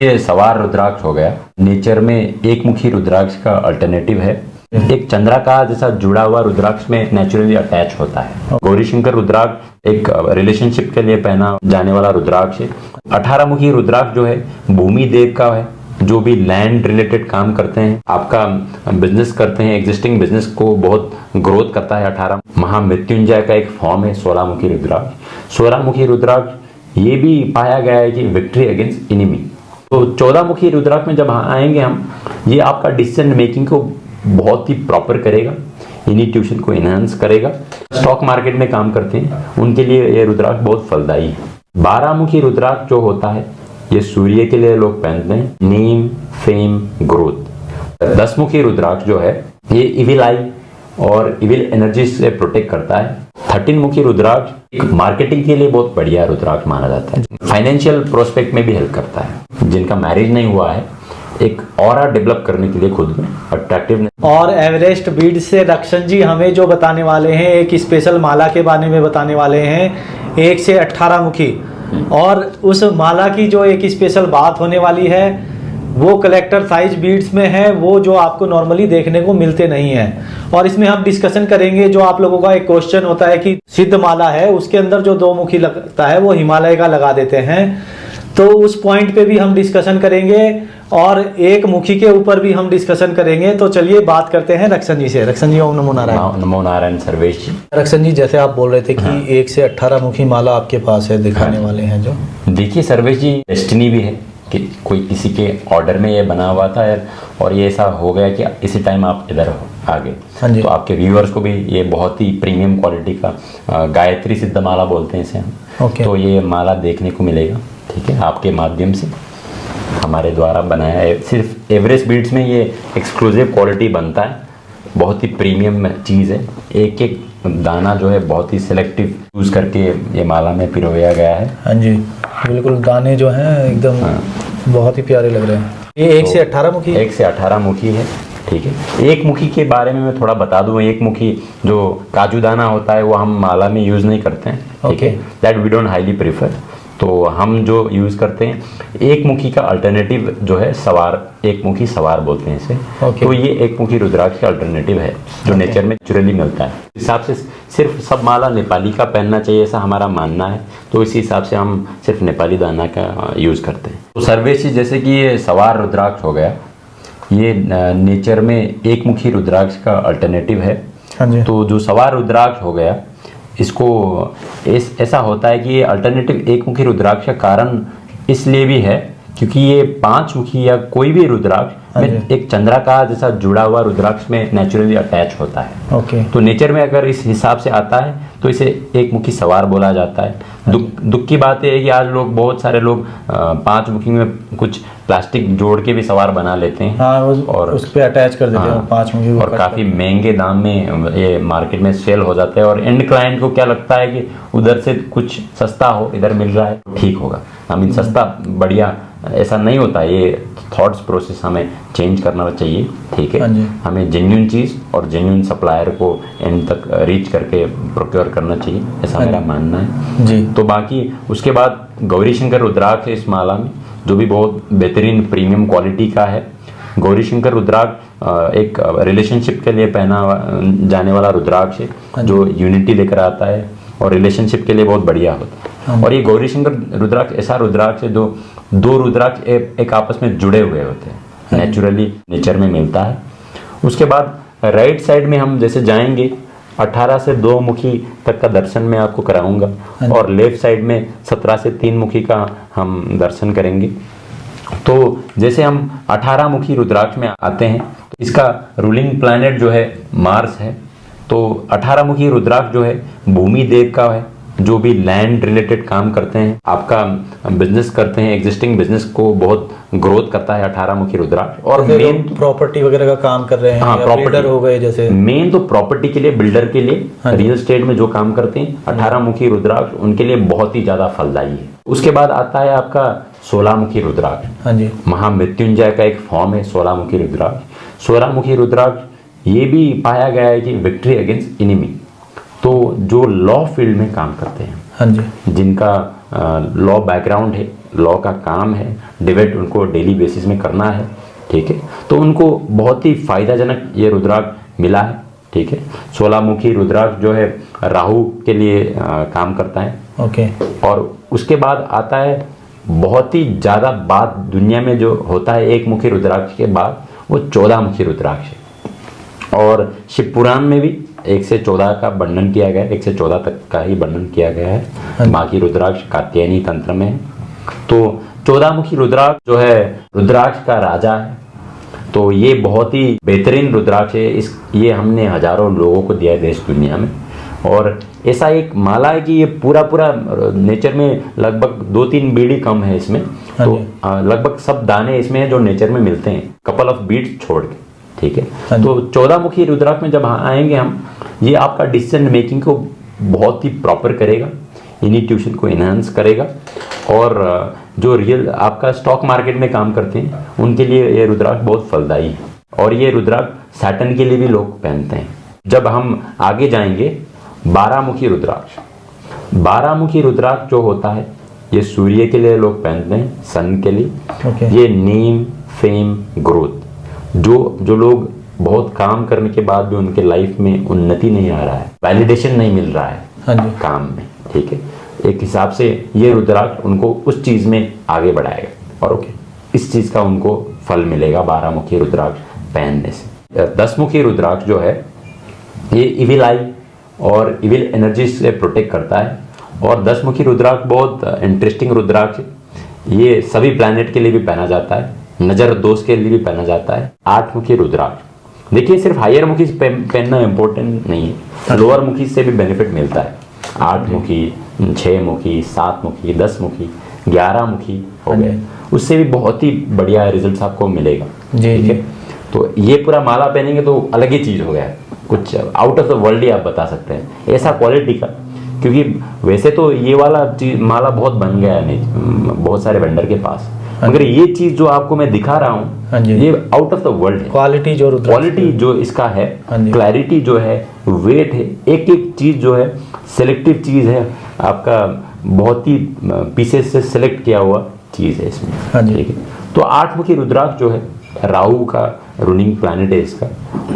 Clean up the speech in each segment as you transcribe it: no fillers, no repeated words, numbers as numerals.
ये सवार रुद्राक्ष हो गया। नेचर में एक मुखी रुद्राक्ष का अल्टरनेटिव है। एक चंद्राकार जैसा जुड़ा हुआ रुद्राक्ष में नेचुरली अटैच होता है। गौरी शंकर रुद्राक्ष एक रिलेशनशिप के लिए पहना जाने वाला रुद्राक्ष है। 18 मुखी रुद्राक्ष जो है भूमि देव का है, जो भी लैंड रिलेटेड काम करते हैं, आपका बिजनेस करते हैं, एग्जिस्टिंग बिजनेस को बहुत ग्रोथ करता है। 18 महामृत्युंजय का एक फॉर्म है 16 मुखी रुद्राक्ष। 16 मुखी रुद्राक्ष ये भी पाया गया है कि विक्ट्री अगेंस्ट एनिमी। तो 14 मुखी रुद्राक्ष में जब आएंगे हम, ये आपका डिसीजन मेकिंग को बहुत ही प्रॉपर करेगा, इनिट्यूशन को एनहांस करेगा। स्टॉक मार्केट में काम करते हैं उनके लिए ये रुद्राक्ष बहुत फलदायी है। 12 मुखी रुद्राक्ष जो होता है ये सूर्य के लिए लोग पहनते हैं, नेम फेम ग्रोथ। 10 मुखी रुद्राक्ष जो है ये इविल आई और इविल एनर्जी से प्रोटेक्ट करता है। 13 मुखी रुद्राक्ष मार्केटिंग के लिए बहुत बढ़िया रुद्राक्ष माना जाता है। फाइनेंशियल प्रोस्पेक्ट में भी हेल्प करता है। जिनका मैरिज नहीं हुआ है, एक ऑरा डेवलप करने के लिए खुद में अट्रैक्टिव। और एवरेस्ट बीड से रक्षण जी हमें जो बताने वाले हैं, एक स्पेशल माला के बारे में बताने वाले हैं 1 से 18 मुखी। और उस माला की जो एक स्पेशल बात होने वाली है वो कलेक्टर साइज बीड्स में है, वो जो आपको नॉर्मली देखने को मिलते नहीं हैं। और इसमें हम डिस्कशन करेंगे, जो आप लोगों का एक क्वेश्चन होता है कि सिद्ध माला है उसके अंदर जो 2 मुखी लगता है वो हिमालय का लगा देते हैं, तो उस पॉइंट पे भी हम डिस्कशन करेंगे और 1 मुखी के ऊपर भी हम डिस्कशन करेंगे। तो चलिए बात करते हैं रक्षण जी से। रक्षण जी, ओम नमो नारायण। नमो नारायण सर्वेश जी। रक्षण जी, जैसे आप बोल रहे थे कि 1 से 18 मुखी माला आपके पास है, दिखाने वाले हैं जो। देखिए सर्वेश जी, डेस्टिनी भी है कि कोई किसी के ऑर्डर में ये बना हुआ था यार, और ये ऐसा हो गया कि इसी टाइम आप इधर हो आगे। हाँ जी। तो आपके व्यूअर्स को भी ये बहुत ही प्रीमियम क्वालिटी का गायत्री सिद्ध माला बोलते हैं इसे हम। ओके। तो ये माला देखने को मिलेगा, ठीक है, आपके माध्यम से हमारे द्वारा बनाया है। सिर्फ एवरेस्ट बीड्स में ये एक्सक्लूसिव क्वालिटी बनता है, बहुत ही प्रीमियम चीज़ है। एक एक दाना जो है बहुत ही सिलेक्टिव यूज़ करके ये माला में पिरोया गया है। हाँ जी, बिल्कुल दाने जो हैं एकदम बहुत ही प्यारे लग रहे हैं। ये 1 से 18 मुखी 1 से 18 मुखी है, ठीक है। 1 मुखी के बारे में मैं थोड़ा बता दूं। 1 मुखी जो काजू दाना होता है वो हम माला में यूज़ नहीं करते हैं, ठीक है, that we don't highly prefer. तो हम जो यूज़ करते हैं 1 मुखी का अल्टरनेटिव जो है सवार, 1 मुखी सवार बोलते हैं इसे। तो ये 1 मुखी रुद्राक्ष का अल्टरनेटिव है जो नेचर में नेचुरली मिलता है। इस हिसाब से सिर्फ सब माला नेपाली का पहनना चाहिए ऐसा हमारा मानना है, तो इसी हिसाब से हम सिर्फ नेपाली दाना का यूज़ करते हैं। तो सर्वेश जी, जैसे कि ये सवार रुद्राक्ष हो गया, ये नेचर में 1 मुखी रुद्राक्ष का अल्टरनेटिव है। हाँ जी। तो जो सवार रुद्राक्ष हो गया, इसको ऐसा होता है कि ये अल्टरनेटिव 1 मुखी रुद्राक्ष का कारण इसलिए भी है क्योंकि ये 5 मुखी या कोई भी रुद्राक्ष में एक चंद्राकार जैसा जुड़ा हुआ रुद्राक्ष में नेचुरली अटैच होता है। ओके। तो नेचर में अगर इस हिसाब से आता है तो इसे 1 मुखी सवार बोला जाता है। दुख की बात है कि आज लोग, बहुत सारे लोग 5 मुखी में कुछ प्लास्टिक जोड़ के भी सवार बना लेते हैं। हाँ, और उस पे अटैच कर देते हैं 5 मुखी को, और काफ़ी महंगे दाम में ये मार्केट में सेल हो जाता है। और एंड क्लाइंट को क्या लगता है कि उधर से कुछ सस्ता हो, इधर मिल रहा है ठीक होगा, सस्ता बढ़िया, ऐसा नहीं होता। ये थॉट्स प्रोसेस हमें चेंज करना चाहिए, ठीक है। हमें जेन्युइन चीज़ और जेन्युइन सप्लायर को एंड तक रीच करके प्रोक्योर करना चाहिए, ऐसा मेरा मानना है जी। तो बाकी उसके बाद गौरी शंकर रुद्राक्ष है इस माला में, जो भी बहुत बेहतरीन प्रीमियम क्वालिटी का है। गौरी शंकर रुद्राक्ष एक रिलेशनशिप के लिए पहना जाने वाला रुद्राक्ष है जो यूनिटी लेकर आता है और रिलेशनशिप के लिए बहुत बढ़िया होता है। और ये गौरी शंकर रुद्राक्ष ऐसा रुद्राक्ष है जो 2 रुद्राक्ष एक आपस में जुड़े हुए होते हैं, नेचुरली नेचर में मिलता है। उसके बाद राइट साइड में हम जैसे जाएंगे 18 से 2 मुखी तक का दर्शन मैं आपको कराऊंगा, और लेफ्ट साइड में 17 से 3 मुखी का हम दर्शन करेंगे। तो जैसे हम 18 मुखी रुद्राक्ष में आते हैं तो इसका रूलिंग प्लैनेट जो है मार्स है। तो 18 मुखी रुद्राक्ष जो है भूमि देव का है, जो भी लैंड रिलेटेड काम करते हैं, आपका बिजनेस करते हैं, एग्जिस्टिंग बिजनेस को बहुत ग्रोथ करता है 18 मुखी रुद्राक्ष। और मेन प्रॉपर्टी वगैरह का काम कर रहे हैं, हाँ, प्रॉपर्टी हो गए जैसे, मेन तो प्रॉपर्टी के लिए, बिल्डर के लिए, रियल एस्टेट में जो काम करते हैं 18 मुखी रुद्राक्ष उनके लिए बहुत ही ज्यादा फलदायी है। उसके बाद आता है आपका 16 मुखी रुद्राक्ष। हाँ जी। महामृत्युंजय का एक फॉर्म है 16 मुखी रुद्राक्ष। 16 मुखी रुद्राक्ष ये भी पाया गया है कि विक्ट्री अगेंस्ट एनिमी। तो जो लॉ फील्ड में काम करते हैं, हाँ जी, जिनका लॉ बैकग्राउंड है, लॉ का काम है, डिबेट उनको डेली बेसिस में करना है, ठीक है। तो उनको बहुत ही फायदाजनक ये रुद्राक्ष मिला है, ठीक है। 16 मुखी रुद्राक्ष जो है राहु के लिए काम करता है। ओके। और उसके बाद आता है बहुत ही ज़्यादा बात दुनिया में जो होता है एक मुखी रुद्राक्ष के बाद, वो 14 मुखी रुद्राक्ष है। और शिव पुराण में भी 1 से 14 का वर्णन किया गया है, 1 से 14 तक का ही वर्णन किया गया है। बाकी रुद्राक्ष कात्यायनी तंत्र में है। तो 14 मुखी रुद्राक्ष जो है रुद्राक्ष का राजा है। तो ये बहुत ही बेहतरीन रुद्राक्ष है। ये हमने हजारों लोगों को दिया है देश दुनिया में। और ऐसा एक माला है कि ये पूरा नेचर में लगभग 2-3 बीड़ी कम है इसमें। तो लगभग सब दाने इसमें है जो नेचर में मिलते हैं, कपल ऑफ बीड्स छोड़ के, ठीक है। तो 14 मुखी रुद्राक्ष में जब आएंगे हम, ये आपका डिसीजन मेकिंग को बहुत ही प्रॉपर करेगा, इनिट्यूशन को इनहांस करेगा। और जो रियल आपका स्टॉक मार्केट में काम करते हैं उनके लिए ये रुद्राक्ष बहुत फलदायी है। और ये रुद्राक्ष सैटर्न के लिए भी लोग पहनते हैं। जब हम आगे जाएंगे 12 मुखी रुद्राक्ष, 12 मुखी रुद्राक्ष जो होता है ये सूर्य के लिए लोग पहनते हैं, सन के लिए। ये नेम, फेम, ग्रोथ, जो लोग बहुत काम करने के बाद भी उनके लाइफ में उन्नति नहीं आ रहा है, वैलिडेशन नहीं मिल रहा है काम में, ठीक है, एक हिसाब से ये रुद्राक्ष उनको उस चीज में आगे बढ़ाएगा। और इस चीज का उनको फल मिलेगा 12 मुखी रुद्राक्ष पहनने से। 10 मुखी रुद्राक्ष जो है ये इविल आई और इविल एनर्जी से प्रोटेक्ट करता है। और 10 मुखी रुद्राक्ष बहुत इंटरेस्टिंग रुद्राक्ष है। ये सभी प्लैनेट के लिए भी पहना जाता है, नजर दोष के लिए भी पहना जाता है। 8 मुखी रुद्राक्ष, देखिए सिर्फ हायर मुखी पहनना इंपॉर्टेंट नहीं है, लोअर मुखी से भी बेनिफिट मिलता है। 8 मुखी, 6 मुखी, 7 मुखी, 10 मुखी, 11 मुखी हो गए, उससे भी बहुत ही बढ़िया रिजल्ट आपको मिलेगा, ठीक है। तो ये पूरा माला पहनेंगे तो अलग ही चीज हो गया, कुछ आउट ऑफ द वर्ल्ड ही आप बता सकते हैं ऐसा क्वालिटी का। क्योंकि वैसे तो ये वाला माला बहुत बन गया है बहुत सारे वेंडर के पास, मगर ये चीज जो आपको मैं दिखा रहा हूँ ये आउट ऑफ द वर्ल्ड है। क्वालिटी जो इसका है, क्लैरिटी जो है, वेट है, एक एक चीज जो है सिलेक्टिव चीज है, आपका बहुत ही पीसेस से सिलेक्ट किया हुआ चीज है इसमें, ठीक है। तो 8 मुखी रुद्राक्ष जो है राहु का रूलिंग प्लैनेट है इसका,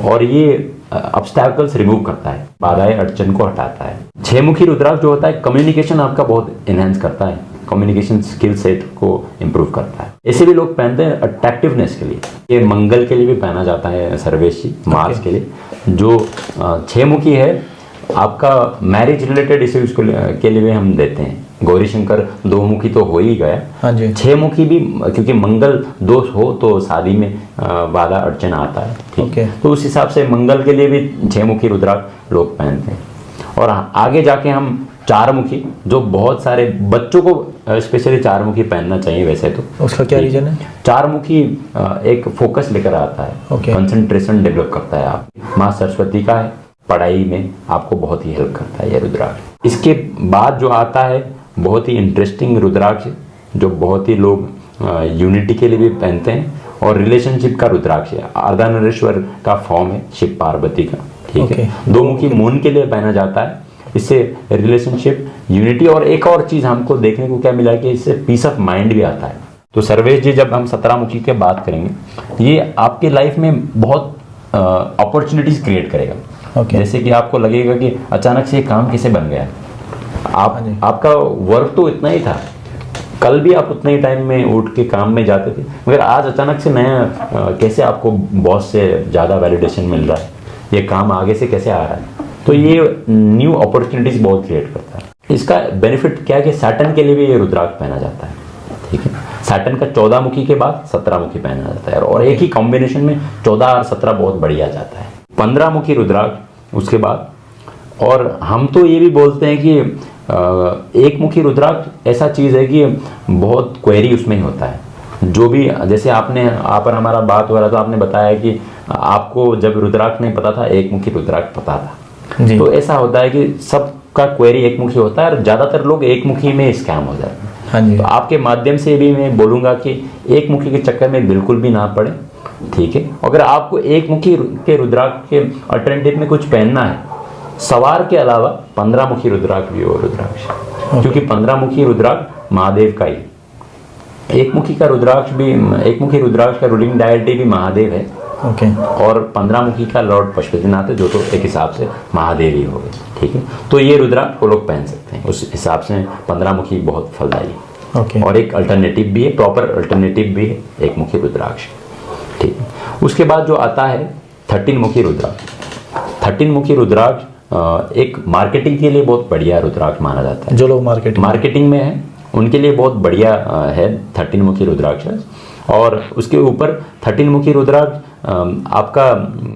और ये ऑब्स्टैकल्स रिमूव करता है, बाधाएं अड़चन को हटाता है। 6 मुखी रुद्राक्ष जो होता है कम्युनिकेशन आपका बहुत एनहांस करता है, कम्युनिकेशन स्किल सेट को इम्प्रूव करता है। ऐसे भी लोग पहनते हैं अट्रैक्टिवनेस के लिए। ये मंगल के लिए भी पहना जाता है, सर्वेश जी, मार्स के लिए। जो 6 मुखी है आपका मैरिज रिलेटेड इश्यूज के लिए भी हम देते हैं। गौरी शंकर 2 मुखी तो हो ही गया, 6 मुखी भी, क्योंकि मंगल दोष हो तो शादी में बाधा अड़चन आता है, ठीक है। तो उस हिसाब से मंगल के लिए भी 6 मुखी रुद्राक्ष लोग पहनते हैं। और आगे जाके हम 4 मुखी, जो बहुत सारे बच्चों को स्पेशली 4 मुखी पहनना चाहिए वैसे तो। उसका क्या रीजन है? 4 मुखी एक फोकस लेकर आता है, कंसंट्रेशन डेवलप करता है। आप माँ सरस्वती का है, पढ़ाई में आपको बहुत ही हेल्प करता है ये रुद्राक्ष। इसके बाद जो आता है बहुत ही इंटरेस्टिंग रुद्राक्ष, जो बहुत ही लोग यूनिटी के लिए भी पहनते हैं, और रिलेशनशिप का रुद्राक्ष है। अर्धनारीश्वर का फॉर्म है शिव पार्वती का, ठीक है। 2 मुखी मून के लिए पहना जाता है। इससे रिलेशनशिप, यूनिटी, और एक और चीज हमको देखने को क्या मिला कि इससे पीस ऑफ माइंड भी आता है। तो सर्वेश जी, जब हम 17 मुखी की बात करेंगे, ये आपके लाइफ में बहुत अपॉर्चुनिटीज क्रिएट करेगा। जैसे कि आपको लगेगा कि अचानक से ये काम कैसे बन गया, आपका वर्क तो इतना ही था, कल भी आप उतने ही टाइम में उठ के काम में जाते थे, मगर आज अचानक से नया कैसे आपको बॉस से ज़्यादा वैलिडेशन मिल रहा है, ये काम आगे से कैसे आ रहा है। तो ये न्यू अपॉर्चुनिटीज बहुत क्रिएट करता है। इसका बेनिफिट क्या है कि सैटर्न के लिए भी ये रुद्राक्ष पहना जाता है, ठीक है। सैटर्न का 14 मुखी के बाद 17 मुखी पहना जाता है, और एक ही कॉम्बिनेशन में 14 और 17 बहुत बढ़िया जाता है। 15 मुखी रुद्राक्ष उसके बाद। और हम तो ये भी बोलते हैं कि 1 मुखी रुद्राक्ष ऐसा चीज़ है कि बहुत क्वेरी उसमें ही होता है। जो भी, जैसे आपने आप और हमारा बात हो रहा था, आपने बताया कि आपको जब रुद्राक्ष नहीं पता था, 1 मुखी रुद्राक्ष पता था जी। तो ऐसा होता है कि सबका क्वेरी 1 मुखी होता है, और ज़्यादातर लोग 1 मुखी में स्कैम हो जाते हैं। हाँ जी। तो आपके माध्यम से भी मैं बोलूँगा कि 1 मुखी के चक्कर में बिल्कुल भी ना पड़े, ठीक है। अगर आपको 1 मुखी के रुद्राक्ष के अल्टरनेटिव में कुछ पहनना है, सवार के अलावा 15 मुखी रुद्राक्ष भी वो रुद्राक्ष, क्योंकि 15 मुखी रुद्राक्ष महादेव का ही, एक मुखी रुद्राक्ष का रूलिंग डायटी भी महादेव है। ओके। और 15 मुखी का लॉर्ड पशुपतिनाथ है, जो तो एक हिसाब से महादेव ही हो गए। ठीक है, तो ये रुद्राक्ष वो लोग पहन सकते हैं, उस हिसाब से 15 मुखी बहुत फलदायी है। ओके। और एक अल्टरनेटिव भी है, प्रॉपर अल्टरनेटिव भी है एक मुखी रुद्राक्ष। ठीक है, उसके बाद जो आता है 13 मुखी रुद्राक्ष। 13 मुखी रुद्राक्ष एक मार्केटिंग के लिए बहुत बढ़िया रुद्राक्ष माना जाता है। जो लोग मार्केटिंग में है उनके लिए बहुत बढ़िया है 13 मुखी रुद्राक्ष। और उसके ऊपर 13 मुखी रुद्राक्ष आपका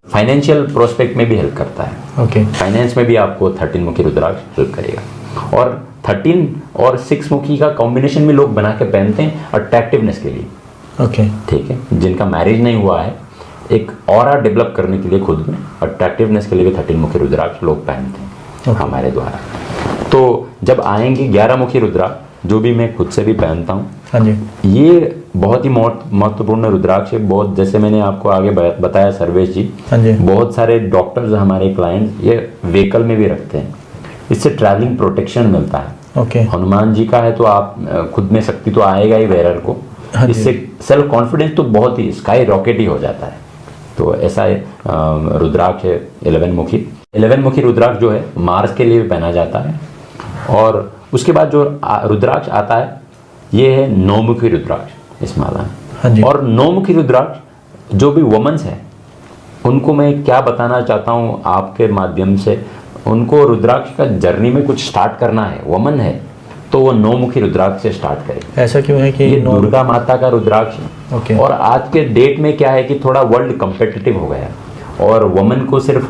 फाइनेंशियल प्रोस्पेक्ट में भी हेल्प करता है। ओके। फाइनेंस में भी आपको 13 मुखी रुद्राक्ष हेल्प करेगा। और 13 और 6 मुखी का कॉम्बिनेशन भी लोग बना के पहनते हैं अट्रैक्टिवनेस के लिए। ओके। ठीक है, जिनका मैरिज नहीं हुआ है, एक ऑरा डेवलप करने के लिए खुद में अट्रैक्टिवनेस के लिए भी 13 मुखी रुद्राक्ष लोग पहनते हैं हमारे द्वारा। तो जब आएंगे 11 मुखी रुद्राक्ष, जो भी मैं खुद से भी पहनता हूँ। हाँ जी। ये बहुत ही महत्वपूर्ण रुद्राक्ष है। बहुत, जैसे मैंने आपको आगे बताया सर्वेश जी, हाँ जी, बहुत सारे डॉक्टर्स हमारे क्लाइंट ये व्हीकल में भी रखते हैं, इससे ट्रैवलिंग प्रोटेक्शन मिलता है। ओके। हनुमान जी का है तो आप खुद में शक्ति तो आएगा ही वेरर को। हाँ, इससे सेल्फ कॉन्फिडेंस तो बहुत ही स्काई रॉकेट ही हो जाता है। तो ऐसा रुद्राक्ष है 11 मुखी। 11 मुखी रुद्राक्ष जो है मार्स के लिए भी पहना जाता है। और उसके बाद जो रुद्राक्ष आता है ये है 9 मुखी रुद्राक्ष इस माला में। हाँ जी। और 9 मुखी रुद्राक्ष जो भी वुमेन्स है उनको मैं क्या बताना चाहता हूँ आपके माध्यम से, उनको रुद्राक्ष का जर्नी में कुछ स्टार्ट करना है, वुमन है तो वो 9 मुखी रुद्राक्ष से स्टार्ट करे। ऐसा क्यों है कि ये दुर्गा माता का रुद्राक्ष है। ओके। और आज के डेट में क्या है कि थोड़ा वर्ल्ड कम्पिटिटिव हो गया और वुमन को सिर्फ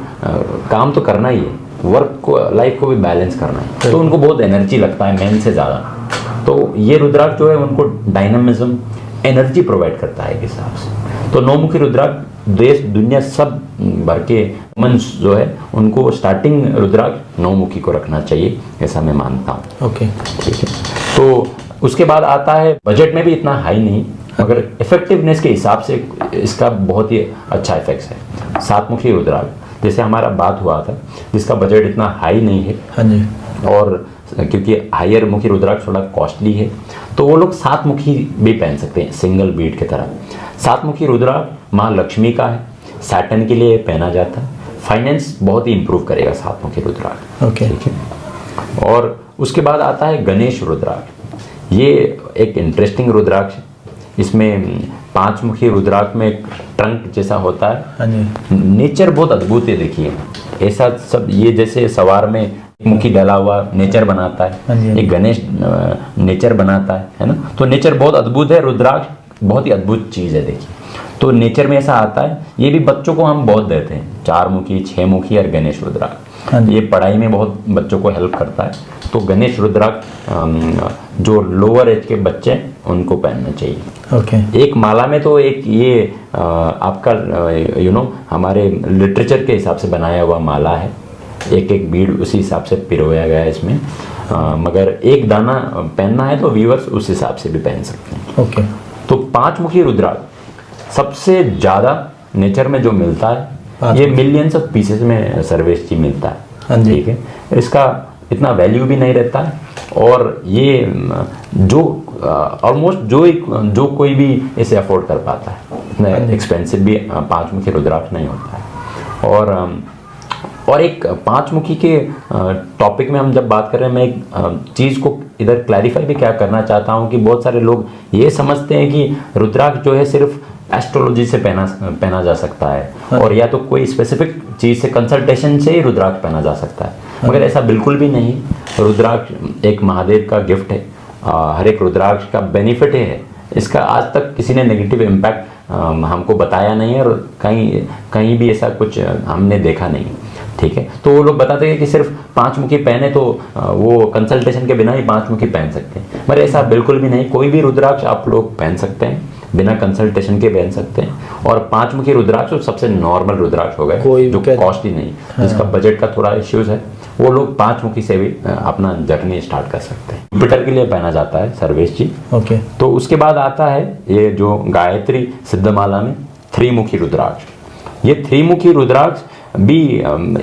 काम तो करना ही है, वर्क को लाइफ को भी बैलेंस करना है, तो उनको बहुत एनर्जी लगता है मेन से ज़्यादा। तो ये रुद्राक्ष जो है उनको डायनामिज्म एनर्जी प्रोवाइड करता है एक हिसाब से। तो 9 मुखी रुद्राक्ष देश दुनिया सब भर के वुमेन जो है उनको स्टार्टिंग रुद्राक्ष 9 मुखी को रखना चाहिए, ऐसा मैं मानता हूँ। ओके। ठीक है, तो उसके बाद आता है, बजट में भी इतना हाई नहीं मगर इफेक्टिवनेस के हिसाब से इसका बहुत ही अच्छा इफेक्ट है। 7 मुखी रुद्राक्ष जैसे हमारा बात हुआ था जिसका बजट इतना हाई नहीं है। हाँ जी। और क्योंकि हायर मुखी रुद्राक्ष थोड़ा कॉस्टली है तो वो लोग 7 मुखी भी पहन सकते हैं सिंगल बीड की तरह। 7 मुखी रुद्राक्ष माँ लक्ष्मी का है, सैटर्न के लिए पहना जाता है, फाइनेंस बहुत ही इंप्रूव करेगा 7 मुखी रुद्राक्ष। ओके। ठीक है, और उसके बाद आता है गणेश रुद्राक्ष। ये एक इंटरेस्टिंग रुद्राक्ष है। इसमें 5 मुखी रुद्राक्ष में एक ट्रंक जैसा होता है। हाँ जी। नेचर बहुत अद्भुत है, देखिए ऐसा सब, ये जैसे सवार में मुखी डला हुआ नेचर बनाता है, हाँ जी। एक गणेश नेचर बनाता है ना। तो नेचर बहुत अद्भुत है, रुद्राक्ष बहुत ही अद्भुत चीज़ है। देखिए तो नेचर में ऐसा आता है, ये भी बच्चों को हम बहुत देते हैं, 4 मुखी 6 मुखी और गणेश रुद्राक्ष। हाँ जी। ये पढ़ाई में बहुत बच्चों को हेल्प करता है। तो गणेश रुद्राक्ष जो लोअर एज के बच्चे हैं उनको पहनना चाहिए। ओके। एक माला में तो एक ये आपका हमारे लिटरेचर के हिसाब से बनाया हुआ माला है, एक एक बीड उसी हिसाब से पिरोया गया है इसमें। मगर एक दाना पहनना है तो व्यूअर्स उस हिसाब से भी पहन सकते हैं। ओके। तो 5 मुखी रुद्राक्ष सबसे ज़्यादा नेचर में जो मिलता है ये मिलियंस ऑफ पीसेस में सर्वेश जी मिलता है। हाँ जी। ठीक है, इसका इतना वैल्यू भी नहीं रहता है और ये जो ऑलमोस्ट जो कोई भी इसे अफोर्ड कर पाता है, इतना एक्सपेंसिव भी 5 मुखी रुद्राक्ष नहीं होता है। और एक 5 मुखी के टॉपिक में हम जब बात कर रहे हैं, मैं एक चीज़ को इधर क्लैरिफाई भी क्या करना चाहता हूँ कि बहुत सारे लोग ये समझते हैं कि रुद्राक्ष जो है सिर्फ एस्ट्रोलॉजी से पहना जा सकता है और या तो कोई स्पेसिफिक चीज़ से कंसल्टेशन से ही रुद्राक्ष पहना जा सकता है, मगर ऐसा बिल्कुल भी नहीं। रुद्राक्ष एक महादेव का गिफ्ट है, हर एक रुद्राक्ष का बेनिफिट है। इसका आज तक किसी ने नेगेटिव इम्पैक्ट हमको बताया नहीं है और कहीं भी ऐसा कुछ हमने देखा नहीं। ठीक है, तो वो लोग बताते हैं कि सिर्फ 5 मुखी पहने तो वो कंसल्टेशन के बिना ही 5 मुखी पहन सकते हैं, मगर ऐसा बिल्कुल भी नहीं। कोई भी रुद्राक्ष आप लोग पहन सकते हैं, बिना कंसल्टेशन के पहन सकते हैं। और 5 मुखी रुद्राक्ष तो सबसे नॉर्मल रुद्राक्ष हो गए जो कॉस्टली नहीं, जिसका बजट का थोड़ा इश्यूज है, वो लोग 5 मुखी से भी अपना जर्नी स्टार्ट कर सकते हैं। जुपिटर के लिए पहना जाता है सर्वेश जी। ओके। तो उसके बाद आता है ये जो गायत्री सिद्धमाला में 3 मुखी रुद्राक्ष। ये 3 मुखी रुद्राक्ष भी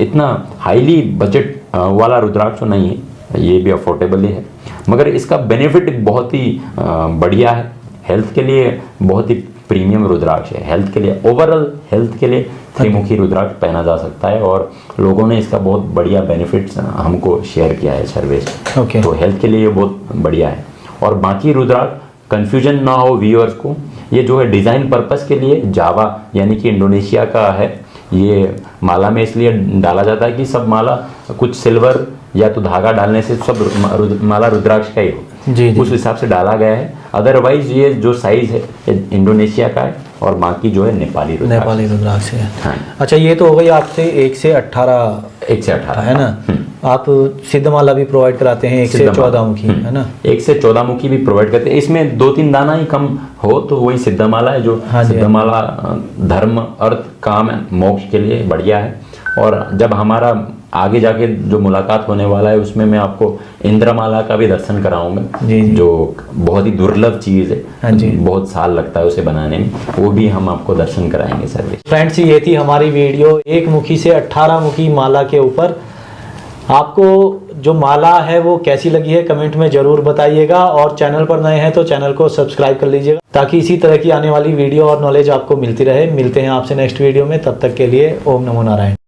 इतना हाईली बजट वाला रुद्राक्ष तो नहीं है, ये भी अफोर्डेबल ही है, मगर इसका बेनिफिट बहुत ही बढ़िया है। हेल्थ के लिए बहुत ही प्रीमियम रुद्राक्ष है। हेल्थ के लिए, ओवरऑल हेल्थ के लिए त्रिमुखी रुद्राक्ष पहना जा सकता है और लोगों ने इसका बहुत बढ़िया बेनिफिट्स हमको शेयर किया है सर्वेश। ओके। तो हेल्थ के लिए ये बहुत बढ़िया है। और बाकी रुद्राक्ष कंफ्यूजन ना हो व्यूअर्स को, ये जो है डिज़ाइन पर्पस के लिए जावा यानी कि इंडोनेशिया का है। ये माला में इसलिए डाला जाता है कि सब माला कुछ सिल्वर या तो धागा डालने से सब माला रुद्राक्ष का ही हो, जी। उस हिसाब से डाला गया है। अदरवाइज ये जो साइज है ये इंडोनेशिया का है और बाकी जो है नेपाली रुद्राक्ष है। हाँ। अच्छा, ये तो हो गई आपसे 1 से 18 1 से 18 है ना। आप सिद्ध माला भी प्रोवाइड कराते हैं 1 से 14 मुखी, है ना। 1 से 14 मुखी भी प्रोवाइड करते हैं। इसमें 2-3 दाना ही कम हो तो वही सिद्धमाला है, जो सिद्धमाला धर्म अर्थ काम मोक्ष के लिए बढ़िया है। और जब हमारा आगे जाके जो मुलाकात होने वाला है उसमें मैं आपको इंद्रमाला का भी दर्शन कराऊंगा, जो बहुत ही दुर्लभ चीज़ है। बहुत साल लगता है उसे बनाने में, वो भी हम आपको दर्शन कराएंगे सर। फ्रेंड्स, ये थी हमारी वीडियो 1 मुखी से 18 मुखी माला के ऊपर। आपको जो माला है वो कैसी लगी है कमेंट में ज़रूर बताइएगा, और चैनल पर नए हैं तो चैनल को सब्सक्राइब कर लीजिएगा ताकि इसी तरह की आने वाली वीडियो और नॉलेज आपको मिलती रहे। मिलते हैं आपसे नेक्स्ट वीडियो में, तब तक के लिए ओम नमो नारायण।